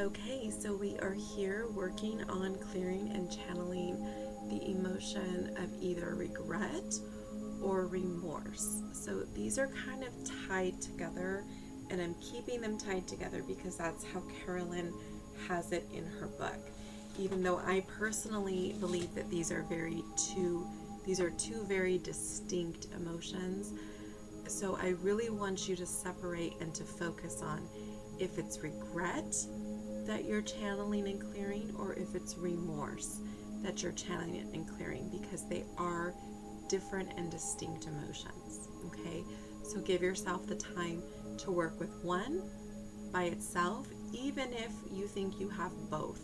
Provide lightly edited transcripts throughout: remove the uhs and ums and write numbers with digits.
Okay, so we are here working on clearing and channeling the emotion of either regret or remorse. So these are kind of tied together, and I'm keeping them tied together because that's how Caryoln has it in her book. Even though I personally believe that these are two very distinct emotions. So I really want you to separate and to focus on if it's regret that you're channeling and clearing, or if it's remorse that you're channeling and clearing, because they are different and distinct emotions. Okay, so give yourself the time to work with one by itself, even if you think you have both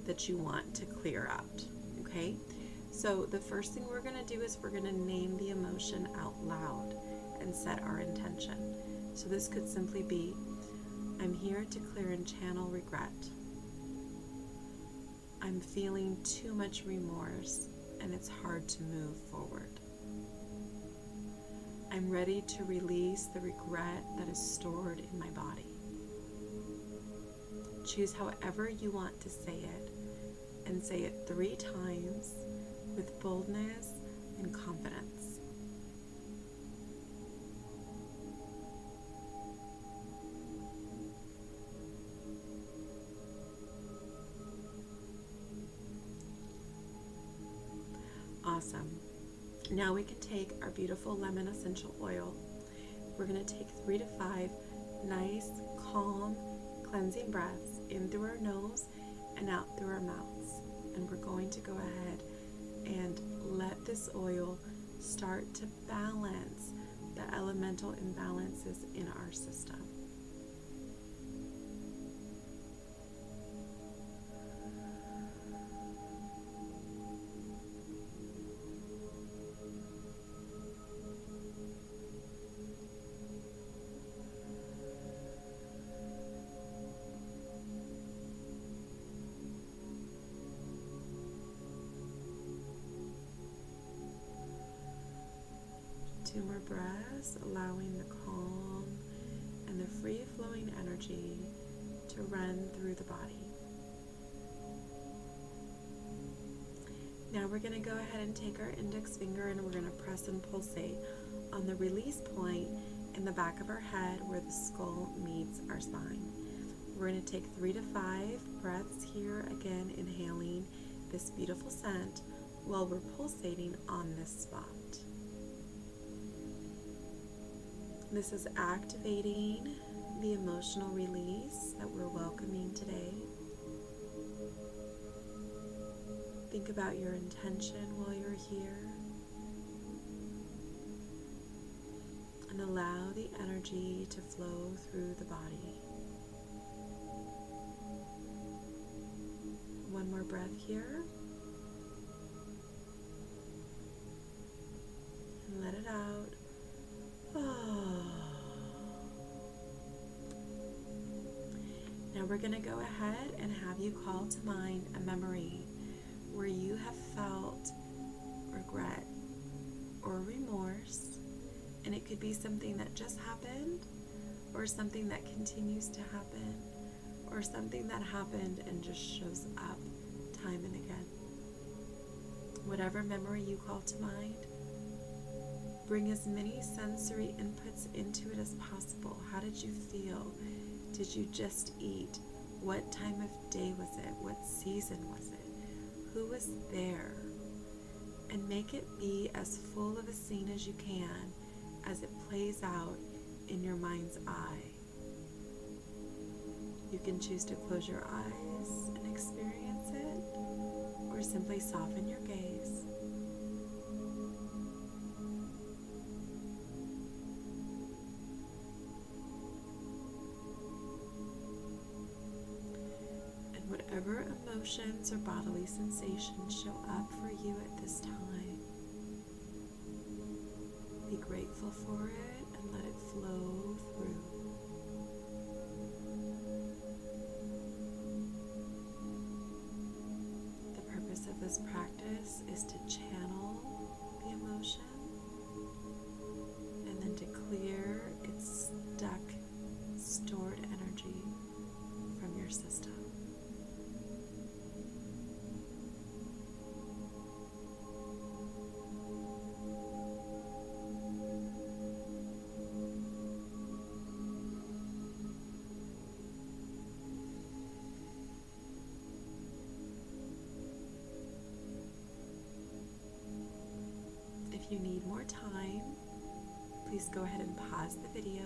that you want to clear out. Okay, so the first thing we're going to do is we're going to name the emotion out loud and set our intention. So this could simply be, I'm here to clear and channel regret. I'm feeling too much remorse and it's hard to move forward. I'm ready to release the regret that is stored in my body. Choose however you want to say it, and say it 3 times with boldness and confidence. Awesome. Now we can take our beautiful lemon essential oil. We're going to take 3 to 5 nice, calm, cleansing breaths in through our nose and out through our mouths. And we're going to go ahead and let this oil start to balance the elemental imbalances in our system. Two more breaths, allowing the calm and the free-flowing energy to run through the body. Now we're going to go ahead and take our index finger and we're going to press and pulsate on the release point in the back of our head where the skull meets our spine. We're going to take 3 to 5 breaths here, again inhaling this beautiful scent while we're pulsating on this spot. This is activating the emotional release that we're welcoming today. Think about your intention while you're here, and allow the energy to flow through the body. One more breath here, and let it out. Now we're going to go ahead and have you call to mind a memory where you have felt regret or remorse, and it could be something that just happened, or something that continues to happen, or something that happened and just shows up time and again. Whatever memory you call to mind, bring as many sensory inputs into it as possible. How did you feel? Did you just eat? What time of day was it? What season was it? Who was there? And make it be as full of a scene as you can as it plays out in your mind's eye. You can choose to close your eyes and experience it, or simply soften your gaze. Whatever emotions or bodily sensations show up for you at this time, be grateful for it and let it flow through. The purpose of this practice is to channel the emotion and then to clear its stuck, stored energy from your system. If you need more time, please go ahead and pause the video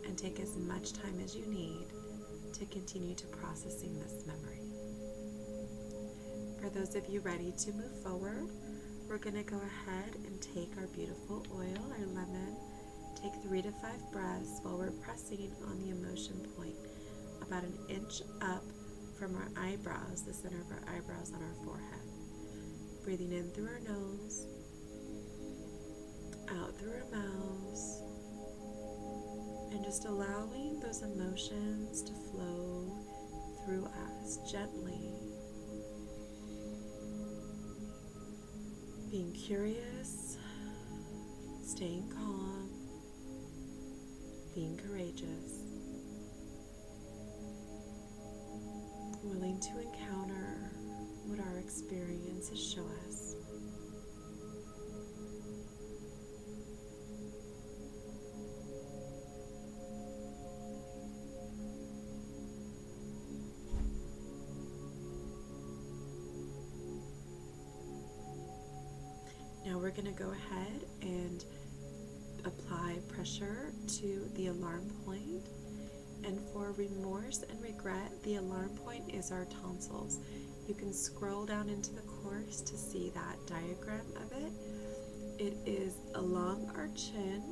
and take as much time as you need to continue to processing this memory. For those of you ready to move forward, we're going to go ahead and take our beautiful oil, our lemon, take 3 to 5 breaths while we're pressing on the emotion point about an inch up from our eyebrows, the center of our eyebrows on our forehead. Breathing in through our nose, out through our mouths, and just allowing those emotions to flow through us gently. Being curious, staying calm, being courageous, willing to encounter what our experiences show us. Now we're going to go ahead and apply pressure to the alarm point. And for remorse and regret, the alarm point is our tonsils. You can scroll down into the course to see that diagram of it. It is along our chin.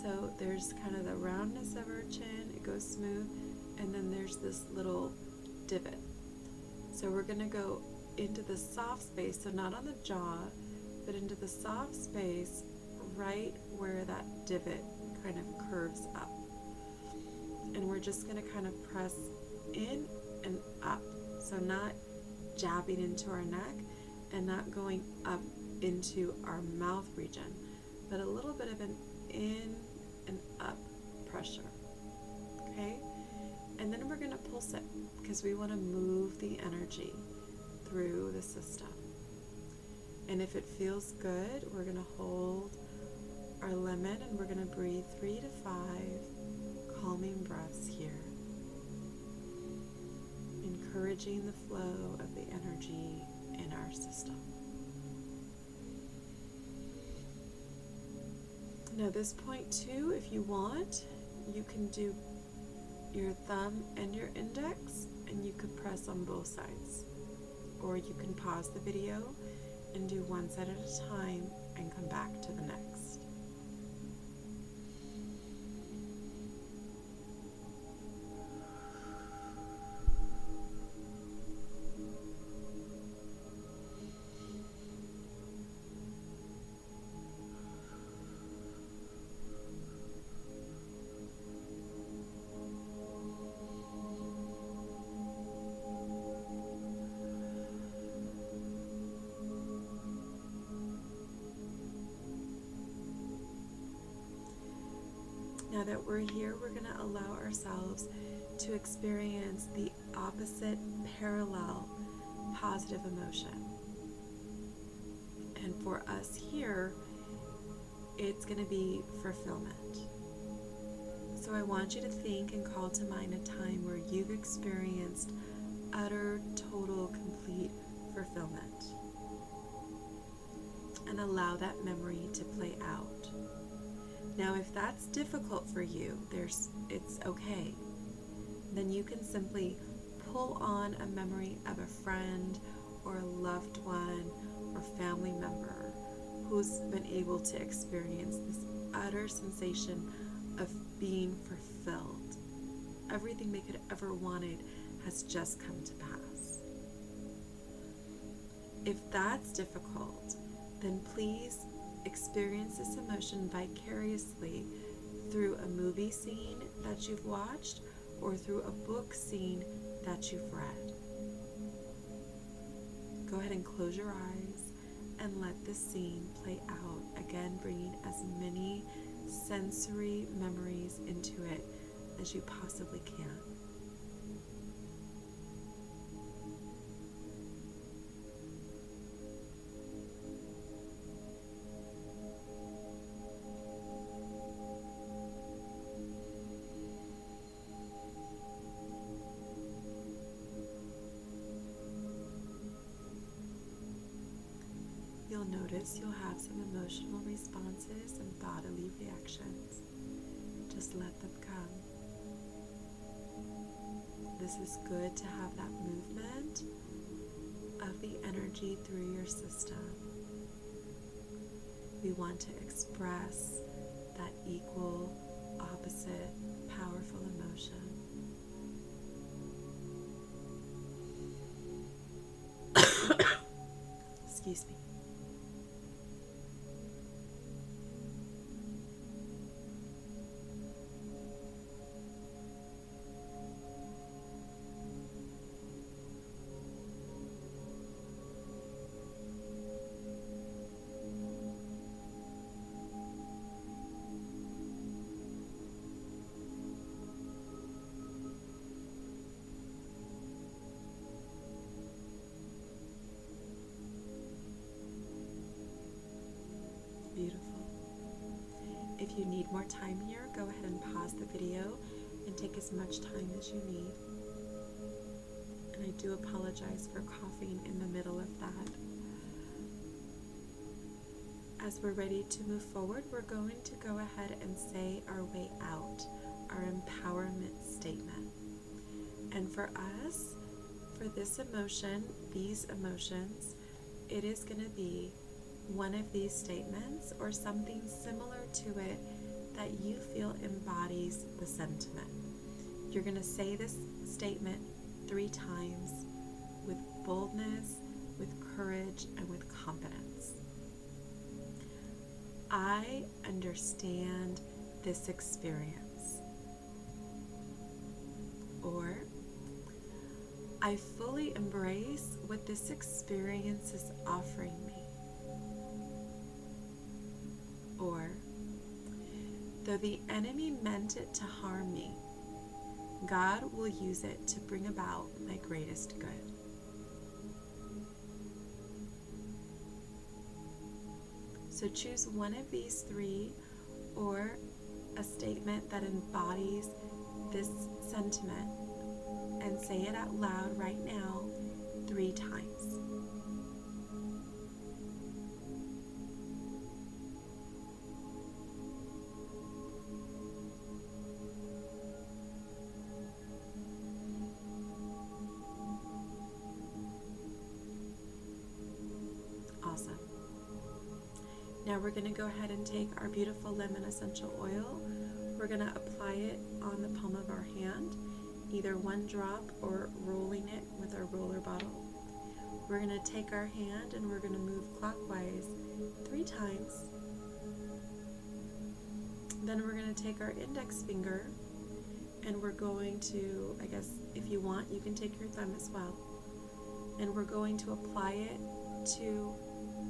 So there's kind of the roundness of our chin. It goes smooth. And then there's this little divot. So we're going to go into the soft space, so not on the jaw, but into the soft space right where that divot kind of curves up. And we're just going to kind of press in and up. So not jabbing into our neck and not going up into our mouth region, but a little bit of an in and up pressure. Okay? And then we're going to pulse it because we want to move the energy through the system. And if it feels good, we're going to hold our lemon and we're going to breathe 3 to 5 calming breaths here, encouraging the flow of the energy in our system. Now this point too, if you want, you can do your thumb and your index and you could press on both sides. Or you can pause the video and do one side at a time and come back to the next. Now that we're here, we're going to allow ourselves to experience the opposite parallel positive emotion. And for us here, it's going to be fulfillment. So I want you to think and call to mind a time where you've experienced utter, total, complete fulfillment. And allow that memory to play out. Now, if that's difficult for you, it's okay. Then you can simply pull on a memory of a friend or a loved one or family member who's been able to experience this utter sensation of being fulfilled. Everything they could ever wanted has just come to pass. If that's difficult, then please experience this emotion vicariously through a movie scene that you've watched or through a book scene that you've read. Go ahead and close your eyes and let this scene play out. Again, bringing as many sensory memories into it as you possibly can. You'll notice you'll have some emotional responses and bodily reactions. Just let them come. This is good to have that movement of the energy through your system. We want to express that equal, opposite, powerful emotion. Excuse me. Beautiful. If you need more time here, go ahead and pause the video and take as much time as you need. And I do apologize for coughing in the middle of that. As we're ready to move forward, we're going to go ahead and say our way out, our empowerment statement. And for us, for this emotion, these emotions, it is going to be one of these statements or something similar to it that you feel embodies the sentiment. You're going to say this statement 3 times with boldness, with courage, and with confidence. I understand this experience. Or, I fully embrace what this experience is offering me. Or, though the enemy meant it to harm me, God will use it to bring about my greatest good. So choose one of these 3 or a statement that embodies this sentiment and say it out loud right now 3 times. Awesome. Now we're going to go ahead and take our beautiful lemon essential oil. We're going to apply it on the palm of our hand, either 1 drop or rolling it with our roller bottle. We're going to take our hand and we're going to move clockwise 3 times. Then we're going to take our index finger and we're going to, I guess if you want, you can take your thumb as well. And we're going to apply it to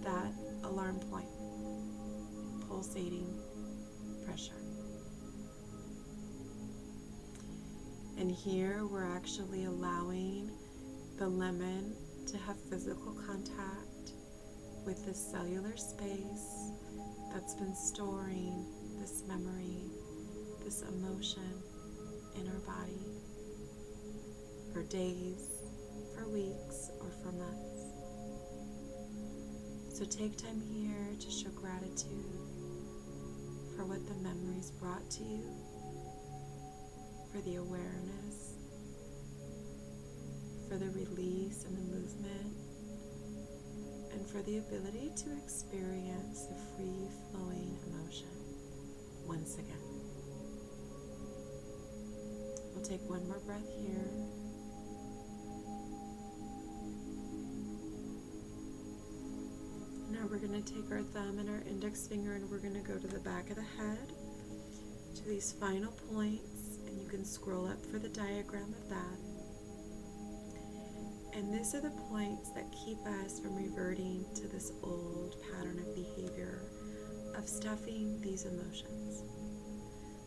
that alarm point, pulsating pressure. And here we're actually allowing the lemon to have physical contact with this cellular space that's been storing this memory, this emotion in our body for days, for weeks, or for months. So take time here to show gratitude for what the memories brought to you, for the awareness, for the release and the movement, and for the ability to experience the free-flowing emotion once again. We'll take one more breath here. Now we're going to take our thumb and our index finger and we're going to go to the back of the head, to these final points, and you can scroll up for the diagram of that. And these are the points that keep us from reverting to this old pattern of behavior of stuffing these emotions.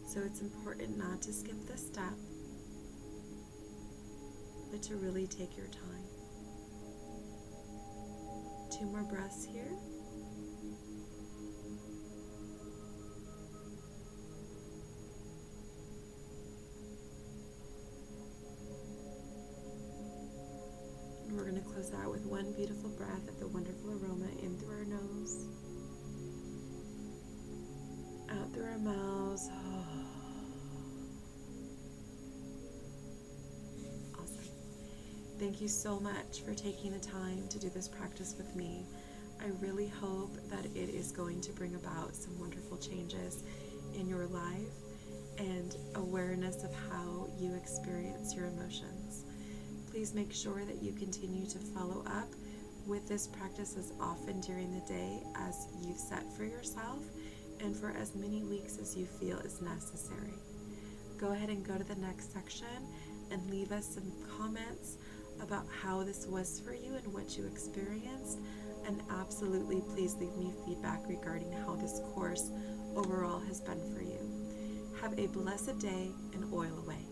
So it's important not to skip this step, but to really take your time. 2 more breaths here. we're going to close out with one beautiful breath of the wonderful aroma in through our nose, out through our mouths. Awesome. Thank you so much for taking the time to do this practice with me. I really hope that it is going to bring about some wonderful changes in your life and awareness of how you experience your emotions. Please make sure that you continue to follow up with this practice as often during the day as you've set for yourself and for as many weeks as you feel is necessary. Go ahead and go to the next section and leave us some comments about how this was for you and what you experienced, and absolutely please leave me feedback regarding how this course overall has been for you. Have a blessed day and oil away.